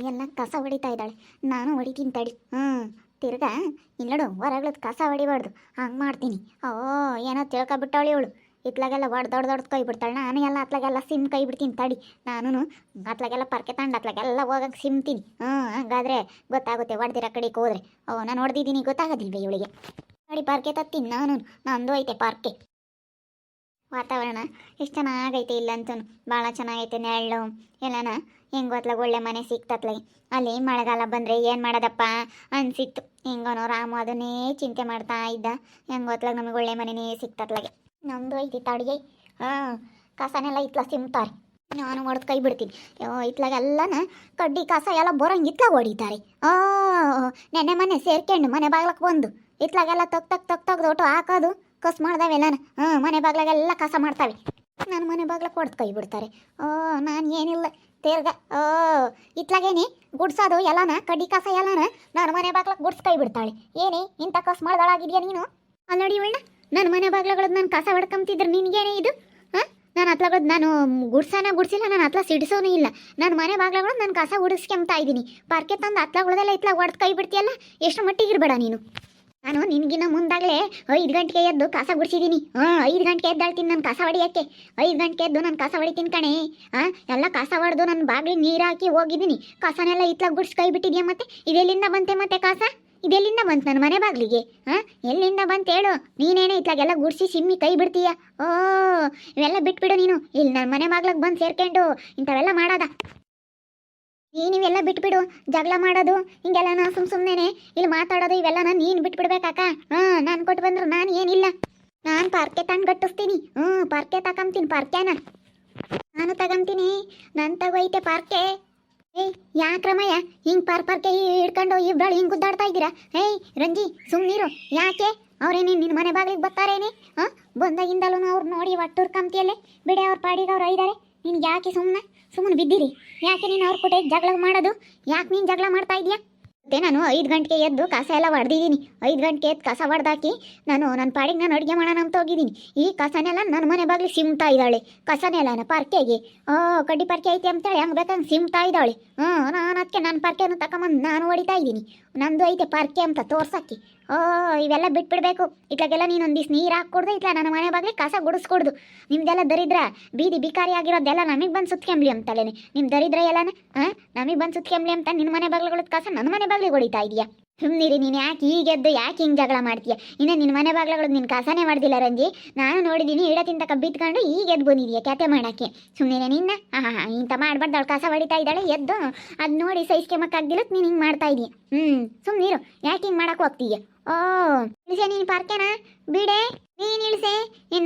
ಎಲ್ಲ ಕಸ ಹೊಡಿತಾ ಇದ್ದಾಳೆ. ನಾನು ಹೊಡಿತೀನಿ ತಡಿ. ತಿರ್ಗಾ ಇಲ್ಲಡು ಹೊರಗ್ಲದ ಕಸ ಹೊಡಿಬಾರ್ದು, ಹಂಗೆ ಮಾಡ್ತೀನಿ. ಏನೋ ತಿಳ್ಕೊಬಿಟ್ಟವಳಿ ಇವಳು. ಇತ್ಲಾಗೆಲ್ಲ ದೊಡ್ಡ ಕೈ ಬಿಡ್ತಾಳೆ. ನಾನು ಎಲ್ಲ ಅತ್ಲಾಗೆಲ್ಲ ಸಿಮ್ ಕೈ ಬಿಡ್ತೀನಿ ತಡಿ. ನಾನು ಅತ್ಲಾಗೆಲ್ಲ ಪರ್ಕೆ ತಂಡು ಅತ್ಲಾಗೆಲ್ಲ ಹೋಗಕ್ಕೆ ಸಿಮ್ತೀನಿ. ಹಂಗಾದ್ರೆ ಗೊತ್ತಾಗುತ್ತೆ ಹೊಡ್ದಿರ ಕಡೆಗೆ ಹೋದ್ರೆ. ನಾನು ಹೊಡೆದಿದ್ದೀನಿ ಗೊತ್ತಾಗೋದಿಲ್ವೇ ಇವಳಿಗೆ? ನೋಡಿ ಪಾರ್ಕೆ ತತ್ತೀನಿ ನಾನು. ನಂದು ಐತೆ ಪಾರ್ಕೆ. ವಾತಾವರಣ ಎಷ್ಟು ಚೆನ್ನಾಗೈತೆ ಇಲ್ಲಂತೂ. ಭಾಳ ಚೆನ್ನಾಗೈತೆ. ನೆರಳು ಎಲ್ಲನ ಹೆಂಗೋ ಅತ್ಲಾಗ ಒಳ್ಳೆ ಮನೆ ಸಿಕ್ತತ್ಲಾಗೆ. ಅಲ್ಲಿ ಮಳೆಗಾಲ ಬಂದರೆ ಏನು ಮಾಡೋದಪ್ಪ ಅನಿಸಿತ್ತು. ಹೆಂಗೋನೋ ರಾಮು ಅದನ್ನೇ ಚಿಂತೆ ಮಾಡ್ತಾ ಇದ್ದ. ಹೆಂಗೋ ಅತ್ಲಾಗ ನಮಗೆ ಒಳ್ಳೆ ಮನೆಯೇ ಸಿಕ್ತತ್ಲಾಗೆ. ನಮ್ಮದು ಐತಿ ಅಡುಗೆ. ಕಸನೆಲ್ಲ ಇತ್ಲ ಸಿಮ್ತಾರೆ. ನಾನು ಹೊಡೆದು ಕೈ ಬಿಡ್ತೀನಿ. ಇತ್ಲಾಗೆಲ್ಲನ ಕಡ್ಡಿ ಕಸ ಎಲ್ಲ ಬರೋಂಗೆ ಇತ್ಲಾಗ ಹೊಡಿತಾರೆ. ನೆನ್ನೆ ಮನೆ ಸೇರ್ಕೊಂಡು ಮನೆ ಬಾಗ್ಲಕ್ಕೆ ಬಂದು ಇತ್ಲಾಗೆಲ್ಲ ತೊಗ್ದು ಒಟ್ಟು ಹಾಕೋದು ಕಸ್ ಮಾಡ್ದಾವೆಲ್ಲನ. ಮನೆ ಬಾಗ್ಲಾಗೆಲ್ಲ ಕಸ ಮಾಡ್ತಾವೆ. ನಾನು ಮನೆ ಬಾಗ್ಲಕ್ಕೆ ಹೊಡೆದು ಕೈ ಬಿಡ್ತಾರೆ. ನಾನು ಏನಿಲ್ಲ ತಿರ್ಗ ಇತ್ಲಾಗೇನಿ ಗುಡ್ಸೋದು ಎಲ್ಲನ ಕಡ್ಡಿ ಕಸ ಎಲ್ಲನ ನಾನು ಮನೆ ಬಾಗ್ಲಕ್ಕೆ ಗುಡ್ಸ್ ಕೈ ಬಿಡ್ತಾಳೆ. ಏನೇ ಇಂಥ ಕಸ್ ಮಾಡ್ದಾಳಾಗಿದೆಯಾ ನೀನು? ಅಲ್ಲಿ ನೋಡಿ ಇವಳ ನನ್ನ ಮನೆ ಬಾಗ್ಲಗಳದ್ದು ನಾನು ಕಸ ಹೊಡ್ಕೊಂತಿದ್ರೆ ನಿನಗೇನೇ ಇದು? ನಾನು ಅತ್ಲಾಗಳದ್ದು ನಾನು ಗುಡ್ಸಿಲ್ಲ. ನಾನು ಅತ್ಲ ಸಿಡಿಸೋನು ಇಲ್ಲ. ನಾನು ಮನೆ ಬಾಗ್ಲಗಳು ನಾನು ಕಸ ಗುಡಿಸ್ಕೊಂತಾ ಇದ್ದೀನಿ. ಪಾರ್ಕೆ ತಂದು ಅತ್ಲಾಗಳದೆಲ್ಲ ಇತ್ಲಾಗ ಹೊಡೆದು ಕೈ ಬಿಡ್ತೀಯಲ್ಲ, ಎಷ್ಟು ಮಟ್ಟಿಗೆ ಇರಬೇಡ ನೀನು. ನಾನು ನಿನಗಿನ್ನ ಮುಂದಾಗಲೇ 5 ಗಂಟೆಗೆ ಎದ್ದು ಕಸ ಗುಡಿಸಿದ್ದೀನಿ. 5 ಗಂಟೆಗೆ ಎದ್ದಾಳ್ತೀನಿ ನಾನು ಕಸ ಹೊಡಿಯೋಕ್ಕೆ. 5 ಗಂಟೆಗೆ ಎದ್ದು ನಾನು ಕಸ ಹೊಡಿತೀನಿ ಕಣೆ. ಎಲ್ಲ ಕಸ ಹೊಡೆದು ನನ್ನ ಬಾಗಿಲಿಗೆ ನೀರು ಹಾಕಿ ಹೋಗಿದ್ದೀನಿ. ಕಸನೆಲ್ಲ ಇತ್ಲಾಗ ಗುಡ್ಸಿ ಕೈ ಬಿಟ್ಟಿದ್ಯಾ? ಮತ್ತೆ ಇದೆಲ್ಲಿಂದ ಬಂತೆ ಮತ್ತೆ ಕಸ? ಇದೆಲ್ಲಿಂದ ಬಂತು ನನ್ನ ಮನೆ ಬಾಗಿಲಿಗೆ? ಎಲ್ಲಿಂದ ಬಂತು ಹೇಳು? ನೀನೇನೇ ಇತ್ಲಾಗೆಲ್ಲ ಗುಡಿಸಿ ಸಿಮ್ಮಿ ಕೈ ಬಿಡ್ತೀಯ? ಇವೆಲ್ಲ ಬಿಟ್ಬಿಡು ನೀನು. ಇಲ್ಲಿ ನನ್ನ ಮನೆ ಬಾಗ್ಲಿಗೆ ಬಂದು ಸೇರ್ಕೊಂಡು ಇಂಥವೆಲ್ಲ ಮಾಡೋದ? ನೀವೆಲ್ಲ ಬಿಟ್ಬಿಡು. ಜಗಳ ಮಾಡೋದು ಹಿಂಗೆಲ್ಲ ನಾ ಸುಮ್ಮನೆ ಇಲ್ಲಿ ಮಾತಾಡೋದು ಇವೆಲ್ಲ ನೀನು ಬಿಟ್ಬಿಡ್ಬೇಕಾಕ. ನಾನು ಕೊಟ್ಟು ಬಂದ್ರೆ ನಾನು ಏನಿಲ್ಲ. ನಾನು ಪಾರ್ಕೆ ತಂದು ಗಟ್ಟಿಸ್ತೀನಿ. ಪಾರ್ಕೆ ತಗೊಂತೀನಿ. ಪಾರ್ಕೆನ ನಾನು ತಗೊಂತೀನಿ. ನಾನು ತಗೋಯ್ತೆ ಪಾರ್ಕೆ. ಯಾಕ್ರಮಯ್ಯ ಹಿಂಗೆ ಪಾರ್ಕೆ ಹಿಡ್ಕೊಂಡು ಇಬ್ಬಳು ಹಿಂಗೆ ಗುದ್ದಾಡ್ತಾ ಇದ್ದೀರಾ? ರಂಜಿ ಸುಮ್ಮನಿರು. ಯಾಕೆ ಅವ್ರೇನೇ ನಿನ್ನ ಮನೆ ಬಾಗಿಲಿಗೆ ಬರ್ತಾರೇನೆ? ಬಂದಾಗಿಂದಲೂ ಅವ್ರು ನೋಡಿ ಒಟ್ಟುರ್ಕಂತಿಯಲ್ಲೇ ಬಿಡೆ. ಅವ್ರ ಪಾಡಿಗೆ ಅವ್ರು ಐದಾರೆ. ನಿನ್ಗೆ ಯಾಕೆ ಸುಮ್ಮನೆ ಬಿದ್ದಿರಿ? ಯಾಕೆ ನೀನು ಅವ್ರ ಕೊಟ್ಟೆ ಜಗಳ ಮಾಡೋದು? ಯಾಕೆ ನೀನು ಜಗಳ ಮಾಡ್ತಾ ಇದೆಯಾ? ಮತ್ತೆ ನಾನು 5 ಗಂಟೆಗೆ ಎದ್ದು ಕಸ ಎಲ್ಲ ಹೊಡೆದಿದ್ದೀನಿ. 5 ಗಂಟೆಗೆ ಎದ್ದು ಕಸ ಹೊಡೆದಾಕಿ ನಾನು ನನ್ನ ಪಾಡಿಗೆ ನಾನು ಅಡುಗೆ ಮಾಡೋಣ ಅಂತ ಹೋಗಿದ್ದೀನಿ. ಈ ಕಸನೆಲ್ಲ ನನ್ನ ಮನೆ ಬಾಗಿಲಿಗೆ ಸಿಮ್ತಾ ಇದ್ದಾಳೆ. ಕಸನೆಲ್ಲ ಪಾರ್ಕೆಗೆ ಕಡ್ಡಿ ಪಾರ್ಕೆ ಐತೆ ಅಂತೇಳಿ ಹಂಗೆ ಬೇಕಂಗೆ ಸಿಮ್ತಾ ಇದ್ದಾಳೆ. ನಾನು ಅದಕ್ಕೆ ನನ್ನ ಪಾರ್ಕೆಯನ್ನು ತಗೊಂಬಂದು ನಾನು ಹೊಡಿತಾ ಇದ್ದೀನಿ. ನಂದು ಐತೆ ಪಾರ್ಕೆ ಅಂತ ತೋರ್ಸಕ್ಕೆ. ಇವೆಲ್ಲ ಬಿಟ್ಬಿಡ್ಬೇಕು. ಇಟ್ಲಾಗೆಲ್ಲ ನೀನು ಒಂದಿವ್ಸ ನೀರು ಹಾಕ್ಕೊಡ್ದು. ಇಟ್ಲ ನನ್ನ ಮನೆ ಬಾಗಿಲಿಗೆ ಕಸ ಗುಡಿಸ್ಕೊಡ್ದು. ನಿಮ್ದೆಲ್ಲ ದರಿದ್ರ ಬೀದಿ ಬಿಕಾರಿ ಆಗಿರೋದೆಲ್ಲ ನಮಗೆ ಬಂದು ಸುತ್ಕೆಂಬ್ಲಿ ಅಂತಲೇನೆ. ನಿಮ್ಮ ದರಿದ್ರ ಎಲ್ಲನ ನಮಗೆ ಬಂದು ಸುತ್ಕೆಂಬ್ಲಿ ಅಂತ ನಿನ್ನ ಮನೆ ಬಾಗಿಲುಗಳ ಕಸ ನನ್ನ ಮನೆ ಬಾಗಿಲಿಗೆ ಹೊಡಿತಾ ಇದೆಯಾ? ಸುಮ್ಮನಿರಿ. ನೀನು ಯಾಕೆ ಈಗೆದ್ದು ಯಾಕೆ ಹಿಂಗೆ ಜಗಳ ಮಾಡ್ತೀಯ? ಇನ್ನು ನಿನ್ನ ಮನೆ ಬಾಗಿಲುಗಳು ನಿನ್ನ ಕಸನೇ ಮಾಡ್ದಿಲ್ಲ ರಂಜಿ. ನಾನು ನೋಡಿದ್ದೀನಿ ಇಡ ತಿಂತಕ ಬಿತ್ಕೊಂಡು ಈಗ ಎದ್ದು ಬಂದಿದೆಯಾ ಕ್ಯಾತೆ ಮಾಡೋಕ್ಕೆ. ಸುಮ್ಮನೆ ನಿನ್ನ ಇಂಥ ಮಾಡ್ಬಾರ್ದು. ಅವಳು ಕಸ ಹೊಡಿತಾ ಇದ್ದಾಳೆ ಎದ್ದು. ಅದು ನೋಡಿ ಸಹಿಸ್ಕೆಮಕ್ಕಾಗ್ದಿಲ್ಲ ನೀನು ಹಿಂಗೆ ಮಾಡ್ತಾ ಇದೀಯ. ಸುಮ್ಮನಿರು. ಯಾಕೆ ಹಿಂಗೆ ಮಾಡಕ್ಕೆ ಹೋಗ್ತೀಯ? ಇಳಿಸೆ ನೀನು ಪಾರ್ಕೆನಾ? ಬಿಡೆ ನೀನು ಇಳಿಸೆ.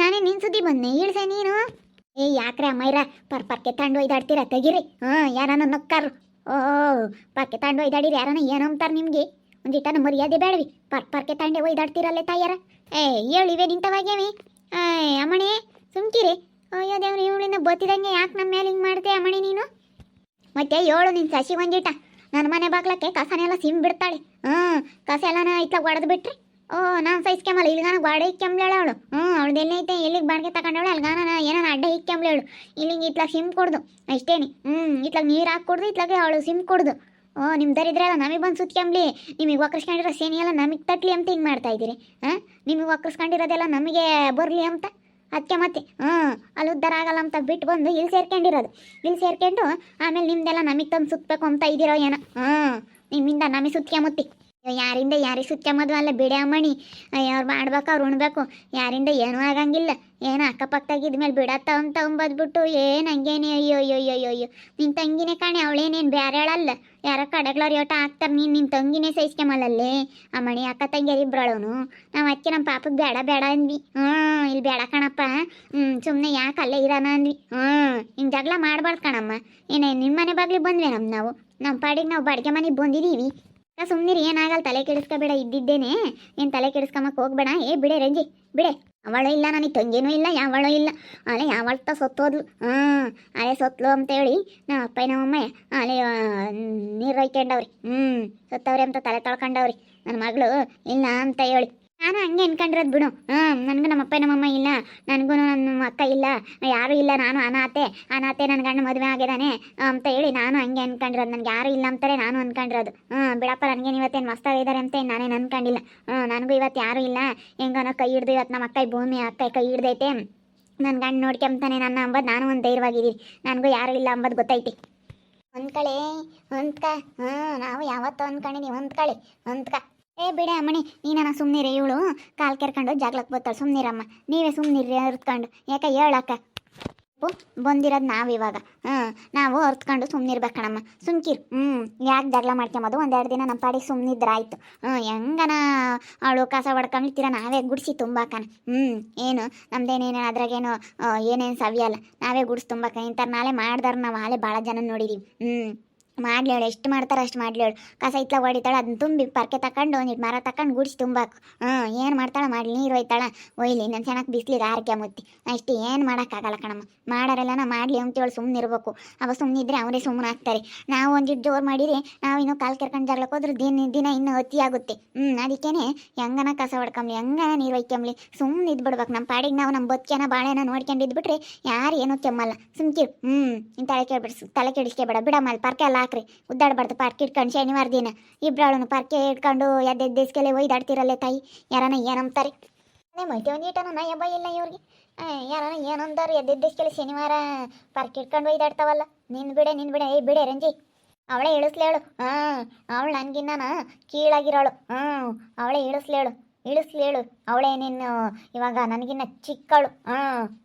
ನಾನೇ ನಿನ್ನ ಸುದ್ದಿ ಬಂದೆ. ಇಳಿಸೆ ನೀನು. ಯಾಕ್ರೆ ಅಮ್ಮಯ್ರ ಪಾರ್ಕೆ ತಂಡು ಒಯ್ದಾಡ್ತೀರ? ತೆಗಿರಿ. ಯಾರನ್ನ ನೊಕ್ಕಾರು. ಪಾರ್ಕೆ ತಂಡು ಒಯ್ದಾಡಿರಿ ಯಾರನ್ನ ಏನೋ ಅಂತಾರೆ ನಿಮಗೆ? ಒಂದಿಟ್ಟನ ಮರ್ಯಾದೆ ಬೇಡವಿ. ಪಾರ್ಕೆ ತಂಡೆ ಒಯ್ದಾಡ್ತೀರಲ್ಲೇ ತಾಯ್ಯಾರ. ಹೇಳಿವೆ ನಿಂತವಾಗ್ಯವಿ. ಅಮ್ಮಣಿ ಸುಮ್ಕಿರಿ. ಅಯ್ಯೋ ದೇವ್ರು, ಇವಳಿಂದ ಬತ್ತಿದಂಗೆ ಯಾಕೆ ನಮ್ಮ ಮೇಲೆ ಹಿಂಗೆ ಮಾಡ್ತೆ ಅಮ್ಮಣಿ ನೀನು? ಮತ್ತೆ ಏಳು ನಿನ್ನ ಸಸಿ ಒಂದಿಟ ನನ್ನ ಮನೆ ಬಾಗ್ಲಕ್ಕೆ ಕಸನೆಲ್ಲ ಸಿಮ್ ಬಿಡ್ತಾಳೆ. ಕಸ ಎಲ್ಲನ ಇತ್ಲಾಗ ಹೊಡೆದು ಬಿಟ್ರಿ. ನಾನು ಸಹಿಸ್ಕೆಂಬಲ್ಲ. ಇಲ್ಲಿಗಾನ ಗಾಡಿ ಇಕ್ಕೆಂಬ್ಲೇಳು ಅವಳು. ಅವಳದೆಲ್ಲ ಐತೆ ಎಲ್ಲಿಗೆ ಬಾಡಿಗೆ ತಗೊಂಡವಳು ಅಲ್ಗಾನ ಏನಾನ ಅಡ್ಡ ಇಕ್ಕೆಂಬ್ಲೇಳು. ಇಲ್ಲಿಗೆ ಇತ್ಲಾಗ ಸಿಮ್ ಕೊಡ್ದು ಅಷ್ಟೇನಿ. ಇತ್ಲಾಗ ನೀರು ಹಾಕ್ಕೊಡ್ದು. ಇತ್ಲಾಗೆ ಅವಳು ಸಿಮ್ ಕೊಡ್ದು. ನಿಮ್ಮ ದರಿದ್ರಲ್ಲ ನಮಗೆ ಬಂದು ಸುತ್ಕೆಂಬ್ಲಿ. ನಿಮಗೆ ಒಕ್ಕರ್ಸ್ಕೊಂಡಿರೋ ಸೇನಿ ಎಲ್ಲ ನಮಗೆ ತಟ್ಲಿ ಅಂತ ಹಿಂಗೆ ಮಾಡ್ತಾ ಇದ್ದೀರಿ. ನಿಮಗೆ ಒಕ್ಕರ್ಸ್ಕೊಂಡಿರೋದೆಲ್ಲ ನಮಗೆ ಬರಲಿ ಅಂತ ಅದಕ್ಕೆ ಮತ್ತೆ ಅಲ್ಲಿ ಉದ್ಧಾರ ಆಗಲ್ಲ ಅಂತ ಬಿಟ್ಟು ಬಂದು ಇಲ್ಲಿ ಸೇರ್ಕೊಂಡಿರೋದು. ಇಲ್ಲಿ ಸೇರ್ಕೊಂಡು ಆಮೇಲೆ ನಿಮ್ದೆಲ್ಲ ನಮಗೆ ತಂದು ಸುತ್ತಬೇಕು ಅಂತ ಇದ್ದೀರೋ ಏನೋ. ನಿಮ್ಮಿಂದ ನಮಗೆ ಸುತ್ಕೊಂಬತ್ತಿ. ಯಾರಿಂದ ಯಾರಿಗೆ ಸುತ್ಕೊಂಬದು ಅಲ್ಲ ಬಿಡೆ ಅಮ್ಮಣಿ. ಅವ್ರು ಮಾಡ್ಬೇಕು, ಅವ್ರು ಉಣ್ಬೇಕು. ಯಾರಿಂದ ಏನೂ ಆಗಂಗಿಲ್ಲ. ಏನು ಅಕ್ಕಪಕ್ಕದಾಗಿದ್ದ ಮೇಲೆ ಬಿಡತ್ತ ಅಂತ ಅಂಬದ್ಬಿಟ್ಟು ಏನು ಹಂಗೇನೆ. ಅಯ್ಯೋ ಅಯ್ಯೋ ಅಯ್ಯೋ ಅಯ್ಯೋ ನಿನ್ನ ತಂಗಿನೇ ಕಾಣೆ. ಅವಳೇನೇನು ಬೇರೆ ಹೇಳಲ್ಲ. ಯಾರ ಕಡೆಗ್ಳವ್ರು ಯೋಟ ಹಾಕ್ತಾರೆ. ನಿನ್ನ ತಂಗಿನೇ ಸಹಿಸ್ಕೊಂಬಲ್ಲಲ್ಲೇ ಅಮ್ಮಣಿ. ಅಕ್ಕ ತಂಗಿಯರು ಇಬ್ಬರಳವನು. ನಾವು ಅದಕ್ಕೆ ನಮ್ಮ ಪಾಪಕ್ಕೆ ಬೇಡ ಅಂದ್ವಿ. ಇಲ್ಲಿ ಬೇಡ ಕಣಪ್ಪ. ಸುಮ್ಮನೆ ಯಾಕೆ ಅಲ್ಲೇ ಇರೋಣ ಅಂದ್ವಿ. ಹಿಂಗೆ ಜಗಳ ಮಾಡ್ಬಾರ್ದು ಕಣಮ್ಮ. ಏನೇ ನಿಮ್ಮ ಮನೆ ಬಾಗ್ಲಿಗೆ ಬಂದ್ವಿ ನಾವು ನಮ್ಮ ಪಾಡಿಗೆ ನಾವು ಬಾಡಿಗೆ ಮನೆಗೆ ಬಂದಿದ್ದೀವಿ. ಸುಮ್ಮನಿರಿ. ಏನಾಗಲ್ಲ. ತಲೆ ಕೆಡಿಸ್ಕೋಬೇಡ. ಇದ್ದಿದ್ದೇನೆ. ಏನು ತಲೆ ಕೆಡಿಸ್ಕೊಂಬಕ್ಕೆ ಹೋಗ್ಬೇಡ. ಬಿಡೆ ರಂಜಿ ಬಿಡೆ. ಅವಳು ಇಲ್ಲ, ನನಗೆ ತಂಗಿನೂ ಇಲ್ಲ, ಯಾವಳು ಇಲ್ಲ. ಅಲ್ಲೇ ಯಾವಳ್ತ ಸತ್ತೋದ್ಲು. ಅಲ್ಲೇ ಸತ್ಲು ಅಂತೇಳಿ ನಮ್ಮ ಅಪ್ಪ ನಮ್ಮಮ್ಮ ಅಲ್ಲೇ ನೀರು ಒಯ್ಕೊಂಡವ್ರಿ. ಸತ್ತವ್ರಿ ಅಂತ ತಲೆ ತೊಳ್ಕೊಂಡವ್ರಿ. ನನ್ನ ಮಗಳು ಇಲ್ಲ ಅಂತ ಹೇಳಿ ನಾನು ಹಂಗೆ ಅನ್ಕೊಂಡಿರೋದು ಬಿಡು. ನನಗೂ ನಮ್ಮ ಅಪ್ಪ ನಮ್ಮಮ್ಮ ಇಲ್ಲ, ನನಗೂ ನನ್ನ ಅಕ್ಕ ಇಲ್ಲ, ಯಾರೂ ಇಲ್ಲ, ನಾನು ಅನಾಥೆ ನನ್ನ ಗಂಡ ಮದುವೆ ಆಗಿದ್ದಾನೆ ಅಂತ ಹೇಳಿ ನಾನು ಹಂಗೆ ಅನ್ಕೊಂಡಿರೋದು. ನನಗೆ ಯಾರೂ ಇಲ್ಲ ಅಂತಾರೆ ನಾನು ಅನ್ಕೊಂಡಿರೋದು. ಬಿಡಪ್ಪ, ನನಗೇನು ಇವತ್ತೇನು ಮಸ್ತಾಗಿದ್ದಾರೆ ಅಂತ ನಾನೇನು ಅನ್ಕೊಂಡಿಲ್ಲ. ನನಗೂ ಇವತ್ತು ಯಾರೂ ಇಲ್ಲ, ಹೆಂಗನೋ ಕೈ ಹಿಡ್ದು ಇವತ್ತು ನಮ್ಮ ಅಕ್ಕ ಭೂಮಿ ಅಕ್ಕ ಕೈ ಹಿಡ್ದೈತೆ, ನನ್ನ ಗಂಡ ನೋಡ್ಕೊಂತಾನೆ ನನ್ನ ಅಂಬದು ನಾನು ಒಂದು ಧೈರ್ಯವಾಗಿದ್ದೀನಿ. ನನಗೂ ಯಾರೂ ಇಲ್ಲ ಅಂಬದು ಗೊತ್ತೈತಿ. ಹೊಂದ್ಕಳೆ ಹೊಂದ್ಕ. ನಾವು ಯಾವತ್ತೂ ಅಂದ್ಕೊಂಡಿದ್ದೀವಿ, ಹೊಂದ್ಕ. ಏ ಬಿಡೆ ಅಮ್ಮಣಿ, ನೀನ ಸುಮ್ಮನಿರಿ. ಇವಳು ಕಾಲು ಕೆರ್ಕೊಂಡು ಜಾಗ್ಲಕ್ಕೆ ಬರ್ತಾಳೆ. ಸುಮ್ಮನಿರಮ್ಮ, ನೀವೇ ಸುಮ್ಮನಿರಿ ಅರ್ತ್ಕೊಂಡು. ಯಾಕೆ ಹೇಳಕ್ಕ ಬಂದಿರೋದು ನಾವಿವಾಗ. ನಾವು ಅರ್ತ್ಕೊಂಡು ಸುಮ್ಮನಿರ್ಬೇಕು ಕಣಮ್ಮ. ಸುಮ್ಕಿರು. ಯಾಕೆ ಜಗಳ ಮಾಡ್ಕೊಂಬೋದು? ಒಂದೆರಡು ದಿನ ನಮ್ಮ ಪಾಡಿಗೆ ಸುಮ್ಮನಿದ್ರೆ ಆಯಿತು. ಹೆಂಗನ ಅವಳು ಕಸ ಹೊಡ್ಕೊಂಡ್ತೀರ, ನಾವೇ ಗುಡಿಸಿ ತುಂಬಾಕನ. ಏನು ನಮ್ದೇನೇನು ಅದ್ರಾಗೇನು ಏನೇನು ಸವಿಯಲ್ಲ, ನಾವೇ ಗುಡಿಸಿ ತುಂಬಾಕ. ಇಂಥವ್ರು ನಾಳೆ ಮಾಡ್ದಾರ ನಾವು ಹಾಳೆ ಭಾಳ ಜನ ನೋಡಿದ್ದೀವಿ. ಮಾಡ್ಲೇಳು, ಎಷ್ಟು ಮಾಡ್ತಾರೆ ಅಷ್ಟು ಮಾಡ್ಲೇಳು. ಕಸ ಇತ್ಲ ಹೊಡಿತಾಳೆ, ಅದನ್ನ ತುಂಬಿ ಪರ್ಕೆ ತಗೊಂಡು ಒಂದಿಟ್ಟು ಮರ ತಗೊಂಡು ಗುಡಿಸಿ ತುಂಬಾಕು. ಏನು ಮಾಡ್ತಾಳೆ ಮಾಡಲಿ, ನೀರು ಒಯ್ತಾಳೆ ಒಯ್ಲಿ, ನನ್ನ ಚೆನ್ನಾಗಿ ಬಿಸ್ಲಿಗೆ ಆರಕ್ಕೆ ಮುತ್ತಿ ಅಷ್ಟು ಏನು ಮಾಡೋಕ್ಕಾಗಲ್ಲ ಕಣಮ್ಮ. ಮಾಡೋರೆಲ್ಲ ಮಾಡಲಿ ಅಂತೇಳಿ ಸುಮ್ಮನೆ ಇರಬೇಕು. ಅವ ಸುಮ್ಮನಿದ್ರೆ ಅವರೇ ಸುಮ್ಮನೆ ಆಗ್ತಾರೆ. ನಾವು ಒಂದಿಟ್ಟು ಜೋರು ಮಾಡಿರಿ, ನಾವು ಇನ್ನೂ ಕಾಲು ಕೆರ್ಕೊಂಡು ಜಾಗ್ಲಕ್ಕೆ ಹೋದ್ರೆ ದಿನ ಇನ್ನೂ ಅತಿ ಆಗುತ್ತೆ. ಅದಕ್ಕೇನೆ ಹೆಂಗನ ಕಸ ಹೊಡ್ಕೊಂಬ್ಲಿ, ಹೆಂಗನ ನೀರು ಒಯ್ಕೊಂಬ್ಲಿ, ಸುಮ್ಮನೆ ಇದ್ಬಿಡ್ಬೇಕು. ನಮ್ಮ ಪಾಡಿಗೆ ನಾವು ನಮ್ಮ ಬದುಕೇನ ಬಾಳೆನ ನೋಡ್ಕೊಂಡಿದ್ಬಿಟ್ರೆ ಯಾರು ಏನೂ ಕೆಮ್ಮಲ್ಲ. ಸುಮ್ಕಿರು. ತಲೆ ಕೆಡಿಸ್ಕೊಬೇಡ ಬಿಡಮ್ಮ. ಅಲ್ಲಿ ಪರ್ಕೆ ಎಲ್ಲ ಹಾಕ್ರಿ, ಉದ್ದಾಡ್ಬಾರ್ದು. ಪಾರ್ಕ್ ಇಟ್ಕೊಂಡು ಶನಿವಾರ ದಿನ ಇಬ್ಬರವಳನ್ನು ಪಾರ್ಕೆ ಇಟ್ಕೊಂಡು ಎದ್ದೆಸ್ಕೆಲೆ ಒಯ್ದಾಡ್ತಿರಲ್ಲೇ ತಾಯಿ. ಯಾರನ ಏನಂತಾರೆ ಮೈತೆ ಒಂದೀಟನ ನಾ ಹಬ್ಬ ಇಲ್ಲ ಇವ್ರಿಗೆ. ಯಾರನ ಏನಂದಾರು ಎದ್ದೆಸ್ಕೆಲೆ ಶನಿವಾರ ಪಾರ್ಕ್ ಇಟ್ಕೊಂಡು ಒಯ್ದಾಡ್ತಾವಲ್ಲ. ನಿನ್ ಬಿಡೆ. ಏಯ್ ಬಿಡೆ ರಂಜಿ, ಅವಳೇ ಇಳಿಸ್ಲೇಳು. ಅವಳು ನನಗಿನ್ನ ಕೀಳಾಗಿರೋಳು. ಅವಳೇ ಇಳಿಸ್ಲೇಳು. ಅವಳೇ ನೀನು ಇವಾಗ ನನಗಿನ್ನ ಚಿಕ್ಕವಳು.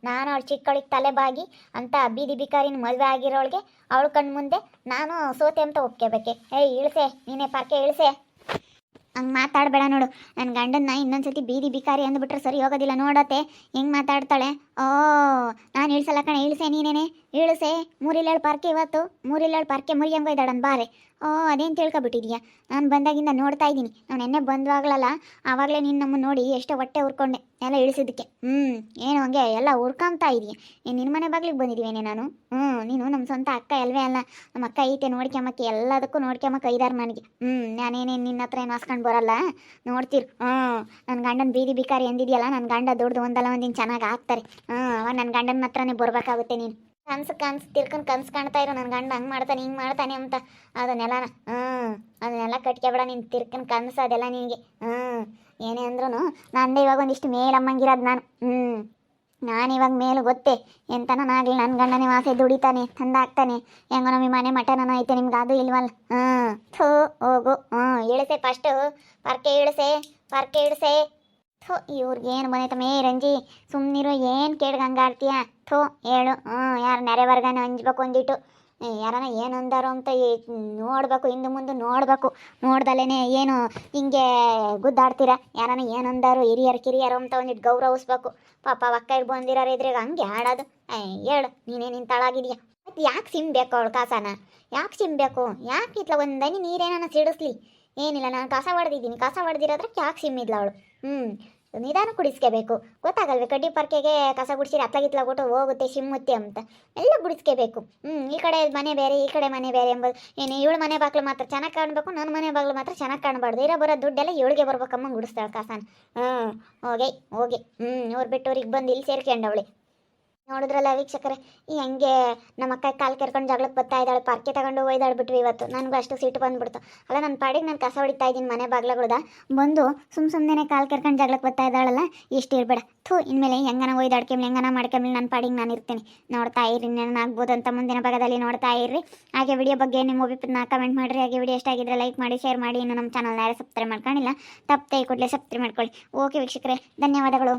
ನಾನು ಅವಳು ಚಿಕ್ಕವಳಿಗೆ ತಲೆ ಬಾಗಿ ಅಂತ ಬೀದಿ ಬಿಕಾರಿನ ಮದುವೆ ಆಗಿರೋಳಿಗೆ ಅವಳು ಕಣ್ಣು ಮುಂದೆ ನಾನು ಸೋತೆ ಅಂತ ಒಪ್ಕೋಬೇಕೆ? ಏಯ್ ಇಳಿಸೆ, ನೀನೇ ಪಾರ್ಕೆ ಇಳಿಸೆ. ಹಂಗೆ ಮಾತಾಡಬೇಡ ನೋಡು. ನನ್ನ ಗಂಡನ್ನ ಇನ್ನೊಂದ್ಸತಿ ಬೀದಿ ಬಿಕಾರಿ ಅಂದ್ಬಿಟ್ರೆ ಸರಿ ಹೋಗೋದಿಲ್ಲ. ನೋಡತ್ತೆ ಹೆಂಗೆ ಮಾತಾಡ್ತಾಳೆ. ನಾನು ಇಳಿಸಲ್ಲ ಕಣೆ, ಇಳಿಸೆ ನೀನೇನೆ ಇಳಿಸೆ. ಮೂರಿಲ್ಲೇಳು ಪಾರ್ಕೆ ಇವತ್ತು, ಮೂರಿಲ್ಲೇಳು ಪಾರ್ಕೆ ಮುರಿಯಂಗೆ ಇದ್ದಾಳನ್ ಬಾರೆ. ಅದೇನು ತಿಳ್ಕೊಬಿಟ್ಟಿದ್ಯಾ? ನಾನು ಬಂದಾಗಿಂದ ನೋಡ್ತಾ ಇದ್ದೀನಿ. ನಾನು ಎಣ್ಣೆ ಬಂದವಾಗ್ಲಲ್ಲ, ಆವಾಗಲೇ ನೀನು ನಮ್ಮನ್ನು ನೋಡಿ ಎಷ್ಟೋ ಹೊಟ್ಟೆ ಉರ್ಕೊಂಡೆ ಎಲ್ಲ ಇಳಿಸಿದ್ದಕ್ಕೆ. ಏನು ಹಂಗೆ ಎಲ್ಲ ಉರ್ಕೊಂತಾ ಇದೀಯ? ನಿನ್ನ ಮನೆ ಬಾಗ್ಲಿಗೆ ಬಂದಿದ್ದೀವೇನೆ ನಾನು? ನೀನು ನಮ್ಮ ಸ್ವಂತ ಅಕ್ಕ ಅಲ್ವೇ ಅಲ್ಲ? ನಮ್ಮ ಅಕ್ಕ ಐತೆ ನೋಡ್ಕೊಂಬಕ್ಕೆ, ಎಲ್ಲದಕ್ಕೂ ನೋಡ್ಕೊಂಬಕ್ಕೆ ಐದಾರು ನನಗೆ. ನಾನೇನೇನು ನಿನ್ನ ಹತ್ರ ಏನು ಹಾಸ್ಕೊಂಡು ಬರಲ್ಲ, ನೋಡ್ತೀರಿ. ನನ್ನ ಗಂಡನ ಬೀದಿ ಬಿಕಾರಿ ಎಂದಿದೆಯಲ್ಲ, ನನ್ನ ಗಂಡ ದೊಡ್ಡದು ಒಂದಲ್ಲ ಒಂದಿನ ಚೆನ್ನಾಗಿ ಆಗ್ತಾರೆ. ಅವಾಗ ನನ್ನ ಗಂಡನ ಹತ್ರನೇ ಬರಬೇಕಾಗುತ್ತೆ ನೀನು. ಕನ್ಸು ತಿರ್ಕೊಂಡು ಕನ್ಸು ಕಾಣ್ತಾ ಇರೋ ನನ್ನ ಗಂಡ ಹಂಗೆ ಮಾಡ್ತಾನೆ ಹಿಂಗೆ ಮಾಡ್ತಾನೆ ಅಂತ. ಅದನ್ನೆಲ್ಲನ ಅದನ್ನೆಲ್ಲ ಕಟ್ಕೊಬೇಡ. ನೀನು ತಿರ್ಕೊಂಡು ಕನಸು ಅದೆಲ್ಲ ನಿನಗೆ. ಏನೇ ಅಂದ್ರೂ ನಂದೇ ಇವಾಗ ಒಂದಿಷ್ಟು ಮೇಲಮ್ಮಂಗಿರೋದು ನಾನು. ನಾನು ಇವಾಗ ಮೇಲು ಗೊತ್ತೇ ಎಂತನಾಗಲಿ ನನ್ನ ಗಂಡನೇ ವಾಸೆ ದುಡಿತಾನೆ, ತಂದಾಗ್ತಾನೆ. ಹೆಂಗೋ ನಮಗೆ ಮನೆ ಮಟನ ಐತೆ, ನಿಮ್ಗೆ ಅದು ಇಲ್ವಲ್ಲ. ಥೋ ಹೋಗು. ಇಳಿಸೆ ಫಸ್ಟು ಪರ್ಕೆ ಇಳಿಸೆ. ಥೋ ಇವ್ರಿಗೇನು ಬಂದೈತ ಮೇ ರಂಜಿ, ಸುಮ್ಮನಿರು. ಏನು ಕೇಳ್ಗಂಗಾಡ್ತೀಯ? ಥೋ ಹೇಳು. ಯಾರು ನೆರೆವರ್ಗನ ಹಂಚ್ಬೇಕು ಒಂದಿಟ್ಟು. ಯಾರನ ಏನು ಅಂದಾರೋ ಅಂತ ನೋಡಬೇಕು, ಹಿಂದೆ ಮುಂದೆ ನೋಡಬೇಕು. ನೋಡ್ದಲೇ ಏನು ಹಿಂಗೆ ಗುದ್ದಾಡ್ತೀರ? ಯಾರನ ಏನು ಅಂದಾರು ಹಿರಿಯರು ಕಿರಿಯರು ಅಂತ ಒಂದಿಟ್ಟು ಗೌರವಿಸ್ಬೇಕು. ಪಾಪ ಒಕ್ಕೈಗೆ ಬಂದಿರೋರು ಇದ್ರಾಗ ಹಂಗೆ ಆಡೋದು. ಹೇಳು, ನೀನೇ ನಿನ್ನ ತಳಾಗಿದೆಯಾ? ಮತ್ತು ಯಾಕೆ ಸಿಮ್ಬೇಕು ಅವಳು ಕಾಸನ? ಯಾಕೆ ಸಿಮ್ಬೇಕು? ಯಾಕೆ ಇತ್ಲ ಒಂದನಿ ನೀರೇನ ಸಿಡಿಸ್ಲಿ? ಏನಿಲ್ಲ, ನಾನು ಕಸ ಹೊಡೆದಿರೋದ್ರಕ್ಕೆ ಯಾಕೆ ಸಿಮ್ಮಿದ್ಲ ಅವಳು? ನಿಧಾನ ಕುಡಿಸ್ಕೋಬೇಕು. ಗೊತ್ತಾಗಲ್ವೇ? ಕಡ್ಡಿ ಪರ್ಕೆಗೆ ಕಸ ಗುಡಿಸಿರಿ ಅತ್ಲಾಗಿತ್ಲ ಕೊಟ್ಟು ಹೋಗುತ್ತೆ ಶಿಮ್ಮುತ್ತೆ ಅಂತ. ಎಲ್ಲ ಗುಡಿಸ್ಕೋಬೇಕು. ಈ ಕಡೆ ಮನೆ ಬೇರೆ, ಈ ಕಡೆ ಮನೆ ಬೇರೆ ಎಂಬುದು ಏನು? ಇವಳು ಮನೆ ಬಾಗ್ಲು ಮಾತ್ರ ಚೆನ್ನಾಗಿ ಕಾಣಬೇಕು, ನನ್ನ ಮನೆ ಬಾಗ್ಲು ಮಾತ್ರ ಚೆನ್ನಾಗಿ ಕಾಣಬಾರ್ದು. ಬರೋ ದುಡ್ಡೆಲ್ಲ ಇವಳಿಗೆ ಬರ್ಬೇಕಮ್ಮ ಗುಡಿಸ್ತಾಳೆ ಕಾಸನ. ಹೋಗಿ ಅವ್ರು ಬಿಟ್ಟವ್ರಿಗೆ ಬಂದು ಇಲ್ಲಿ ಸೇರ್ಕೊಂಡವಳೆ. ನೋಡಿದ್ರಲ್ಲ ವೀಕ್ಷಕರೇ, ಈ ಹಂಗೆ ನಮ್ಮ ಅಕ್ಕ ಕಾಲು ಕೆರ್ಕೊಂಡು ಜಗಳಕ್ಕೆ ಬರ್ತಾ ಇದ್ದಾಳೆ. ಪಾರ್ಕೆ ತಗೊಂಡು ಒಯ್ದಾಡ್ಬಿಟ್ವಿ ಇವತ್ತು. ನನಗೂ ಅಷ್ಟು ಸಿಟ್ಟು ಬಂದ್ಬಿಡ್ತು. ಅಲ್ಲ, ನನ್ನ ಪಾಡಿಗೆ ನಾನು ಕಸ ಹೊಡಿತಾ ಇದ್ದೀನಿ ಮನೆ ಬಾಗ್ಲಗಳದ ಬಂದು ಸುಮ್ಮನೆ ಕಾಲು ಕೆರ್ಕೊಂಡು ಜಗಳಕ್ಕೆ ಬರ್ತಾ ಇದ್ದಾಳಲ್ಲ, ಎಷ್ಟು ಇರಬೇಡ. ಇನ್ಮೇಲೆ ಹೆಂಗನ ಒಯ್ದಾಡ್ಕೊಂಬ್ಲಿ, ಹೆಂಗನ ಮಾಡ್ಕೊಂಬ್ಲಿ, ನನ್ನ ಪಾಡಿಗೆ ನಾನು ಇರ್ತೀನಿ. ನೋಡ್ತಾ ಇರ್ರಿ, ಆಗ್ಬೋದು ಅಂತ ಮುಂದಿನ ಭಾಗದಲ್ಲಿ ನೋಡ್ತಾ ಇರ್ರಿ. ಹಾಗೆ ವಿಡಿಯೋ ಬಗ್ಗೆ ನಿಮ್ಮ ಅಭಿಪ್ರಾಯನ ಕಮೆಂಟ್ ಮಾಡಿರಿ. ಹಾಗೆ ವಿಡಿಯೋ ಎಷ್ಟಾಗಿದ್ರೆ ಲೈಕ್ ಮಾಡಿ, ಶೇರ್ ಮಾಡಿ. ಇನ್ನು ನಮ್ಮ ಚಾನಲ್ನ ಯಾರು ಸಬ್ಸ್ಕ್ರೈಬ್ ಮಾಡ್ಕೊಂಡಿಲ್ಲ, ತಪ್ಪದೆ ಕೂಡಲೇ ಸಬ್ಸ್ಕ್ರೈಬ್ ಮಾಡ್ಕೊಳ್ಳಿ. ಓಕೆ ವೀಕ್ಷಕರೇ, ಧನ್ಯವಾದಗಳು.